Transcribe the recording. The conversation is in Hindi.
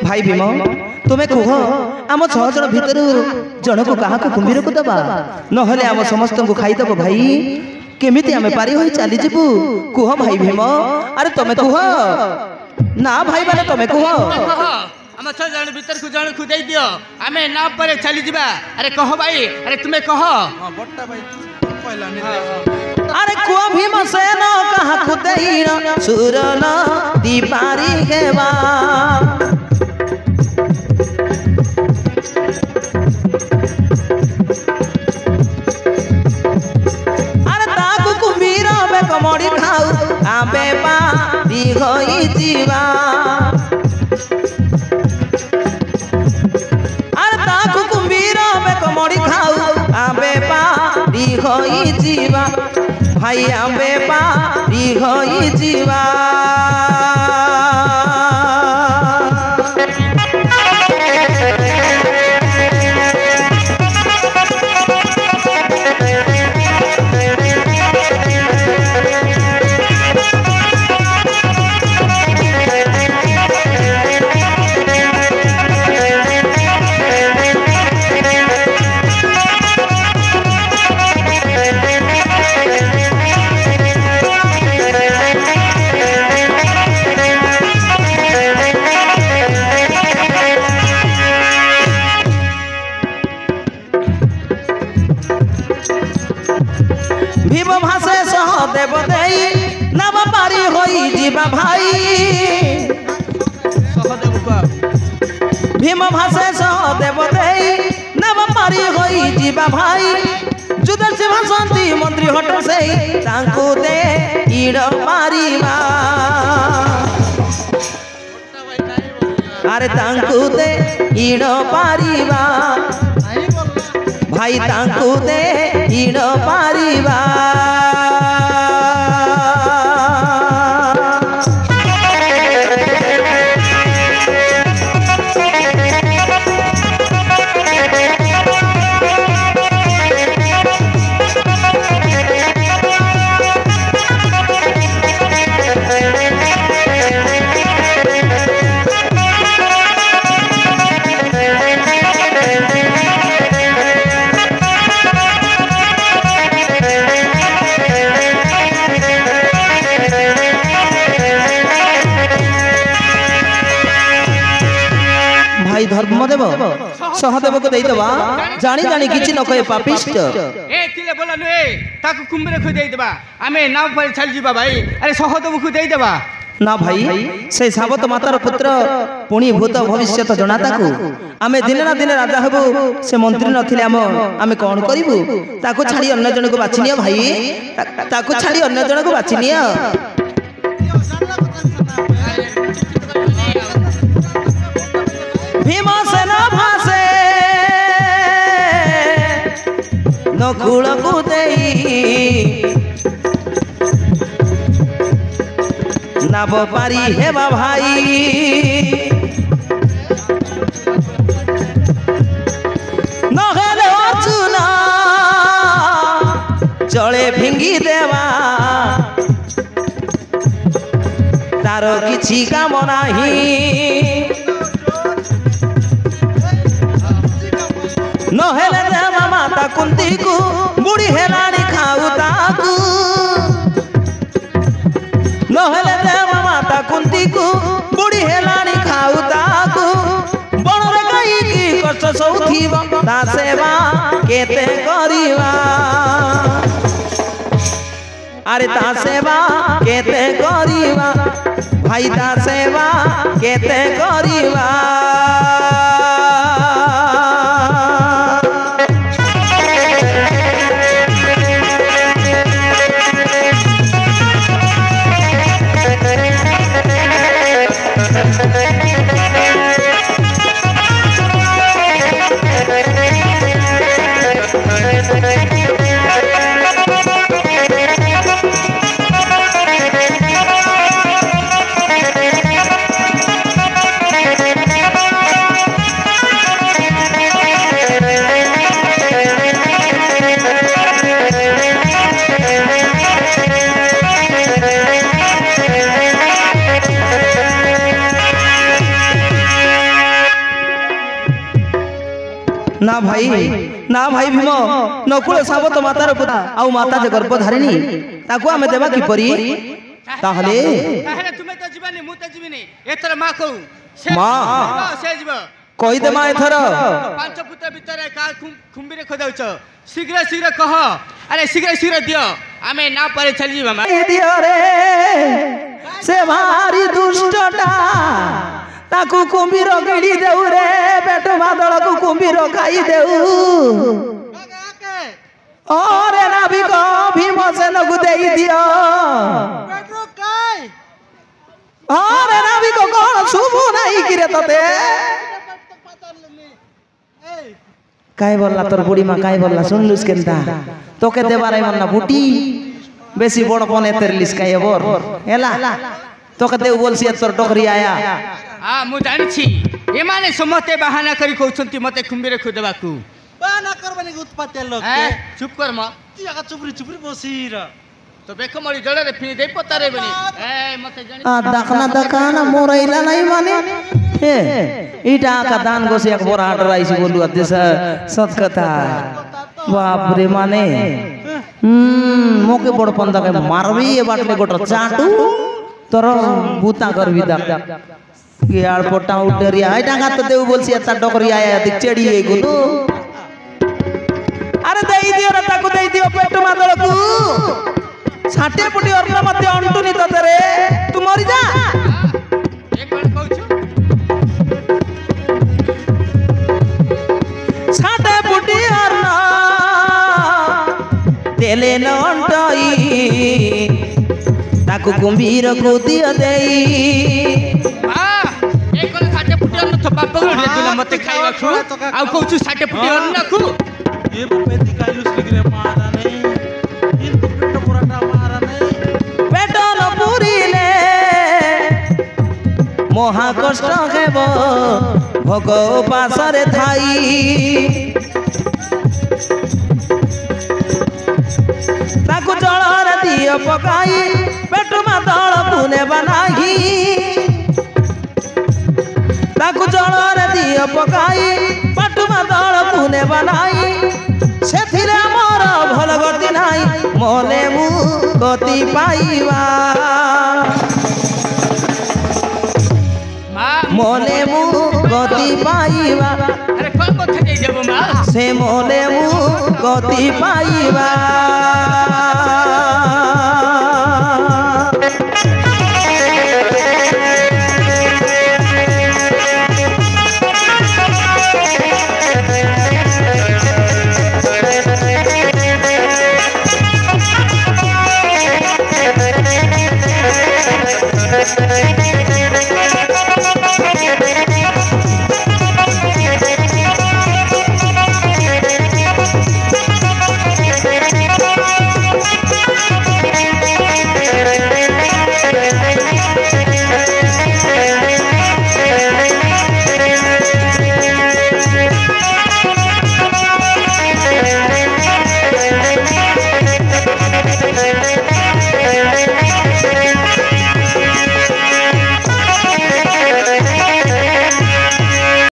भाई भीम तुमे कह आम 6 जन भितर जन को क्या कुंभीर को दबा नहले आम समस्त को खाईदब भाई केमिति आमे पारी होई चली जीवु कुह भाई भीम अरे तमे कुह ना भाई माने तमे कुह हम 6 जन भीतर को जन खुदै दियो आमे ना पर चली जीवा अरे कह भाई अरे तुमे कह हां बट्टा भाई पहला नहीं अरे कुह भीम सेन कहा खुदैन सुरन दीपारी हेबा कमड़ी खाऊ आबे पारी होई जीवा अरे ताकू कुंभीर बे कमड़ी खाऊ आबे पारी होई जीवा भाई आबे पारी होई जीवा भीम भाषे सहदेव देई नव पारी होई जीवा भाई भीम भाषे सहदेव देई नव पारी होई जीवा भाई जुदर से भाषंती मंत्री हट से तांको दे इड़ मारीवा अरे तांको दे इड़ पारीवा भाई तांको दे इड़ पारीवा धर्मदेव सहदेव को देदबा जानी जानी किछि न कहे पापिष्ट ए तिले बोला नुए ताकू कुंभीर को देदबा आमे नाव पर चल जीवा भाई अरे सहदेव को देदबा ना भाई से सावत मातार पुत्र पुणी भूत भविष्यत जनाता को आमे दिन ना दिन राजा हेबो से मंत्री नथिले आमे कोन करिवु ताको छाडी अन्य जन को बाछि नियो भाई ताको छाडी अन्य जन को बाछि नियो भीमसेन भाषे नकुल को देई नव पारी हेबा भाई नहेले अर्जुन चले भिंगी देवा तार किछि काम नाही नहेले देवा माता कुंती को बुढ़ी हेलानी खाऊ ताकू नहेले देवा माता कुंती को बुढ़ी हेलानी खाऊ ताकू बणरे गई की कष्ट सौथीबा ता सेवा केते करिवा अरे ता सेवा केते करिवा भाई ता सेवा केते करिवा ना भाई भीम नकुल साबत मातार पुता आउ माता जे गर्भधारिणी ताकू आमे देबा कि परी ताहले तुमे तो जीवनी मु तो जीवनी एथर मां को मां से जीव कहि दे मां एथर पांच पुत्र भीतर का खुंबीरे खोदाउछ शीघ्र शीघ्र कह अरे शीघ्र शीघ्र दियो आमे ना परे चली जीव मां दियो रे से भारी दुष्टटा ताकू कुंभीर गिड़ी देउ रे पेट मादल को कुंभीर खाई देउ अरे नाभी को भीम से नगु देई दियो पेट्रो काय अरे नाभी को कोन सुबु नाही किरे तते काय बोलला तोर बुढ़ी मां काय बोलला सुनलुस केनता तोके देबाराई मन ना बुटी बेसी बड़ पने तेरलिस काय बोर हेला तोके देउ बोलसी तोर डोकरी आया हां मु जानि छी ए माने समते बहाना करी कहउछंती मते खुंबीरे खुदेबाकू बहाना करबानी उत्पाते लोग चुप कर म तियाका चुपरी बसीर तो बेको मरी जड़े रे फिर दे पतारे बनी ए मते जानि दखना मोरैला नाही माने ए इटा का दान गोसे एक बोरा आटर आइसी बोलु अध्यक्ष सत कथा बाप रे माने मोके बड़ पंदा के मारबी ए बाटले गोटर चाटू तोर बूता करबी दा के आड़ पोटा उडरिया इटा का तो देउ बोलसी एता डोकरी आया दिक चेड़ी ए गुनु अरे देई दियो रे ताकू देई दियो पेट मादल को छाटे पुटी अर्ना मते अंटुनी तते रे तू मरि जा एक बार कहउछु छाटे पुटी अर्ना देले न अंटई ताकू कुंभीर को दियो देई एक कोन छाटे पुटी अर्ना तो बाप गले दिला मते खाइबा खु आ कहउछु छाटे पुटी अर्ना खु ए बापे दिखाइलुस लिगरे मारा नहीं इन पेट पुराटा मारा नहीं पेट न पुरीले महा कष्ट हेबो भोग उपासरे थाई ताकू जलर दियो पकाई पेट मादल पुने बनाही ताकू जलर दियो पकाई पेट मादल पुने बनाई सेथिरे मोर भल गति नाही मोले मु गति पाइबा मोले मु गति पाइबा अरे कोन कथा दे देबो मां से मोले मु गति पाइबा